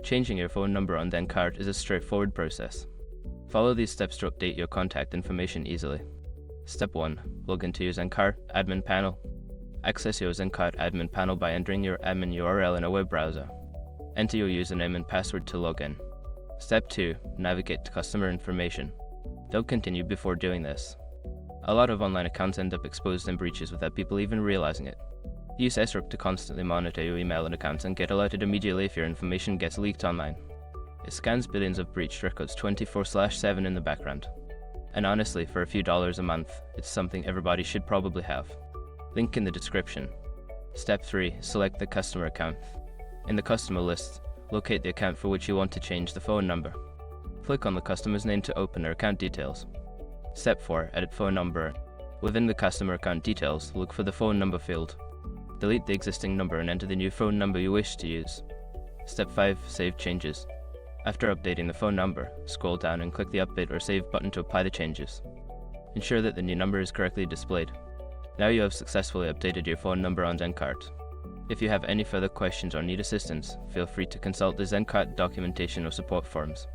Changing your phone number on ZenCart is a straightforward process. Follow these steps to update your contact information easily. Step 1. Log into your ZenCart admin panel. Access your ZenCart admin panel by entering your admin URL in a web browser. Enter your username and password to log in. Step 2. Navigate to customer information. Don't continue before doing this. A lot of online accounts end up exposed in breaches without people even realizing it. Use ZenCart to constantly monitor your email and accounts and get alerted immediately if your information gets leaked online. It scans billions of breached records 24/7 in the background. And honestly, for a few dollars a month, it's something everybody should probably have. Link in the description. Step 3. Select the customer account. In the customer list, locate the account for which you want to change the phone number. Click on the customer's name to open their account details. Step 4. Edit phone number. Within the customer account details, look for the phone number field. Delete the existing number and enter the new phone number you wish to use. Step 5. Save changes. After updating the phone number, scroll down and click the Update or Save button to apply the changes. Ensure that the new number is correctly displayed. Now you have successfully updated your phone number on ZenCart. If you have any further questions or need assistance, feel free to consult the ZenCart documentation or support forums.